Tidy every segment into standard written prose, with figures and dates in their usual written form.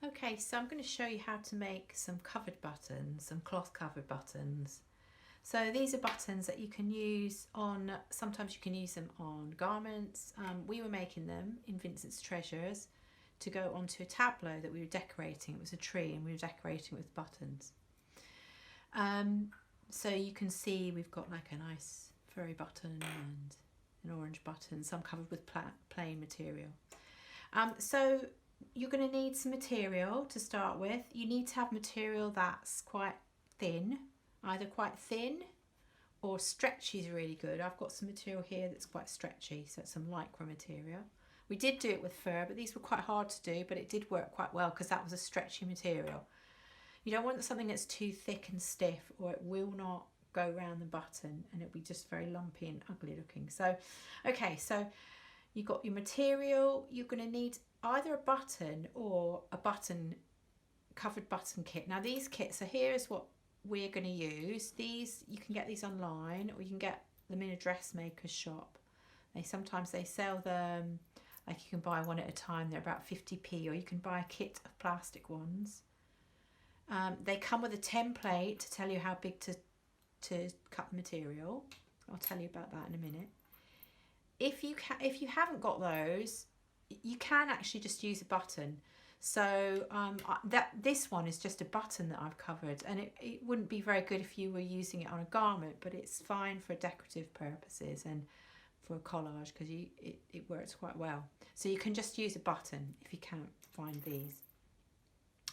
Okay, so I'm going to show you how to make some covered buttons, some cloth covered buttons. So these are buttons that you can use on, sometimes you can use them on garments. We were making them in Vincent's Treasures to go onto a tableau that we were decorating. It was a tree and we were decorating with buttons. So you can see we've got like a nice furry button and an orange button, some covered with plain material. So you're going to need some material to start with. You need to have material that's quite thin, either quite thin or stretchy is really good. I've got some material here that's quite stretchy, so it's some lycra material. We did do it with fur, but these were quite hard to do, but it did work quite well because that was a stretchy material. You don't want something that's too thick and stiff or it will not go around the button and it'll be just very lumpy and ugly looking. So, okay, so you've got your material. You're going to need either a button or a covered button kit. Now these kits, so here is what we're going to use. These, you can get these online or you can get them in a dressmaker's shop. Sometimes they sell them, like you can buy one at a time, they're about 50p, or you can buy a kit of plastic ones. They come with a template to tell you how big to cut the material. I'll tell you about that in a minute. If you haven't got those, you can actually just use a button. So this one is just a button that I've covered, and it wouldn't be very good if you were using it on a garment, but it's fine for decorative purposes and for a collage because it works quite well. So you can just use a button if you can't find these.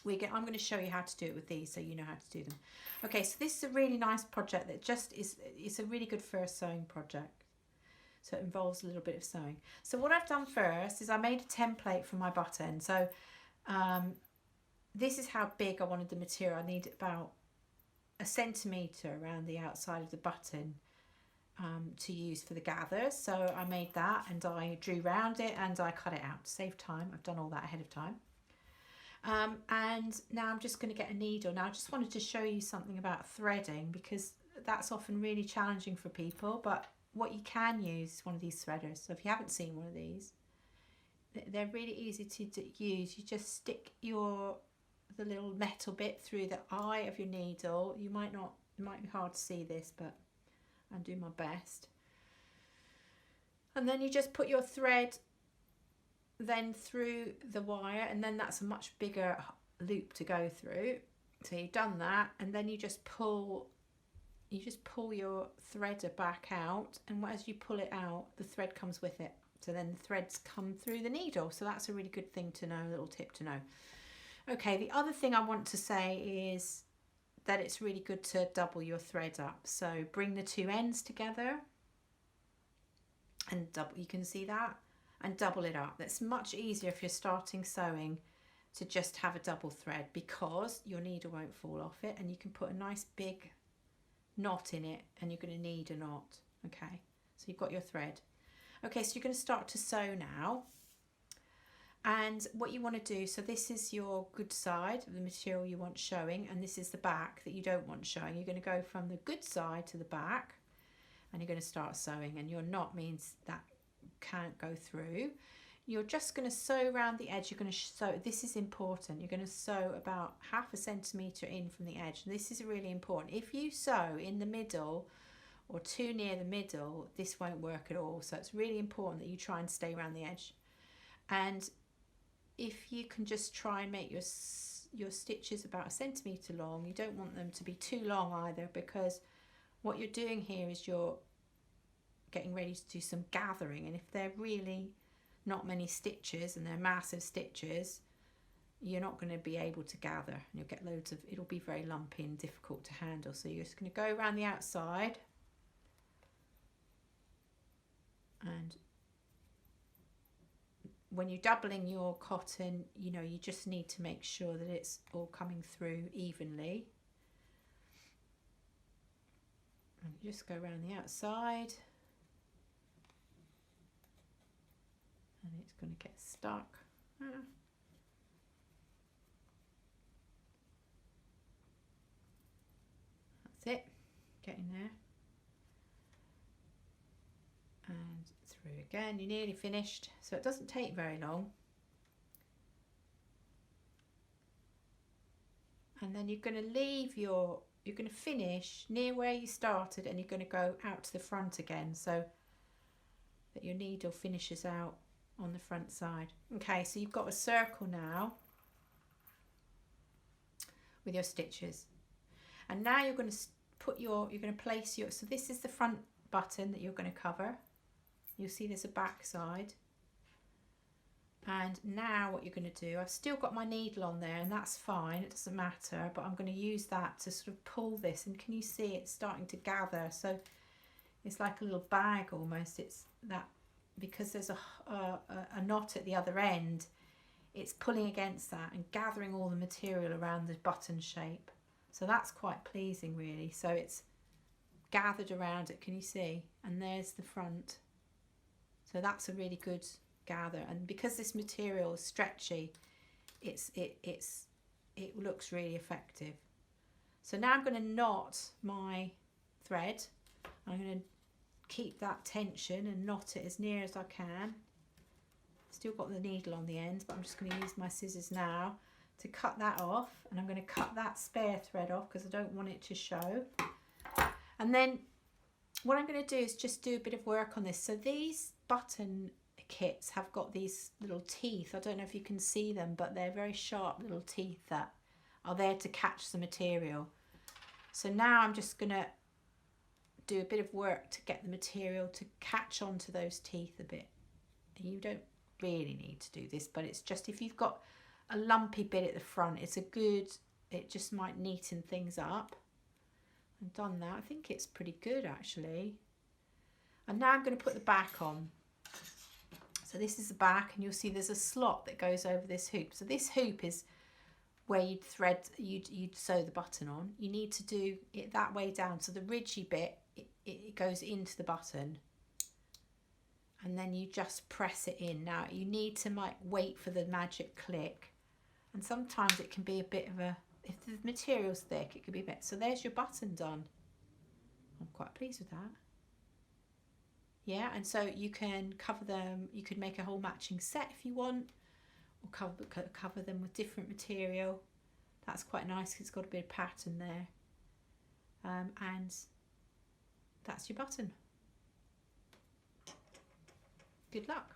I'm going to show you how to do it with these so you know how to do them. Okay, so this is a really nice project that it's a really good first sewing project. So it involves a little bit of sewing. So what I've done first is I made a template for my button. So this is how big I wanted the material. I need about 1 centimetre around the outside of the button to use for the gathers. So I made that and I drew round it and I cut it out to save time. I've done all that ahead of time. And now I'm just going to get a needle. Now I just wanted to show you something about threading because that's often really challenging for people, but what you can use is one of these threaders. So if you haven't seen one of these, they're really easy to use. You just stick the little metal bit through the eye of your needle. It might be hard to see this, but I'll do my best. And then you just put your thread then through the wire, and then that's a much bigger loop to go through. So you've done that, and then you just pull your threader back out, and as you pull it out, the thread comes with it. So then the threads come through the needle. So that's a really good thing to know, a little tip to know. Okay, the other thing I want to say is that it's really good to double your thread up. So bring the two ends together and double, you can see that, and double it up. That's much easier if you're starting sewing to just have a double thread because your needle won't fall off it, and you can put a nice big knot in it, and you're going to need a knot. Okay, so you've got your thread. Okay, so you're going to start to sew now. And what you want to do, so this is your good side of the material you want showing, and this is the back that you don't want showing. You're going to go from the good side to the back, and you're going to start sewing, and your knot means that can't go through. You're just going to sew around the edge. You're going to sew, this is important, you're going to sew about 0.5 centimetre in from the edge, and this is really important. If you sew in the middle or too near the middle, this won't work at all. So it's really important that you try and stay around the edge. And if you can just try and make your stitches about 1 centimetre long, you don't want them to be too long either, because what you're doing here is you're getting ready to do some gathering, and if they're really not many stitches and they're massive stitches, you're not going to be able to gather, and you'll get loads of, it'll be very lumpy and difficult to handle. So you're just going to go around the outside, and when you're doubling your cotton, you know, you just need to make sure that it's all coming through evenly, and you just go around the outside. And it's going to get stuck. That's it, getting there. And through again, you're nearly finished. So it doesn't take very long. and then you're going to leave you're going to finish near where you started, and you're going to go out to the front again so that your needle finishes out on the front side. Okay, so you've got a circle now with your stitches, and now you're going to place your, so this is the front button that you're going to cover. You'll see there's a back side. And now what you're going to do, I've still got my needle on there, and that's fine, it doesn't matter, but I'm going to use that to sort of pull this, and can you see it's starting to gather? So it's like a little bag almost. It's that, because there's a knot at the other end, it's pulling against that and gathering all the material around the button shape. So that's quite pleasing really. So it's gathered around it, can you see? And there's the front. So that's a really good gather, and because this material is stretchy, it looks really effective. So now I'm going to knot my thread. I'm going to keep that tension and knot it as near as I can. Still got the needle on the end, but I'm just going to use my scissors now to cut that off, and I'm going to cut that spare thread off because I don't want it to show. And then what I'm going to do is just do a bit of work on this. So these button kits have got these little teeth. I don't know if you can see them, but they're very sharp little teeth that are there to catch the material. So now I'm just going to do a bit of work to get the material to catch onto those teeth a bit. And you don't really need to do this, but it's just if you've got a lumpy bit at the front, it's a good, it just might neaten things up. I've done that. I think it's pretty good actually. And now I'm going to put the back on. So this is the back, and you'll see there's a slot that goes over this hoop. So this hoop is where you'd sew the button on. You need to do it that way down. So the ridgy bit, it goes into the button, and then you just press it in. Now you need to wait for the magic click, and sometimes it can be a bit of a, if the material's thick, it could be a bit. So there's your button done. I'm quite pleased with that. Yeah, and so you can cover them, you could make a whole matching set if you want, or cover them with different material. That's quite nice because it's got a bit of pattern there. And that's your button. Good luck.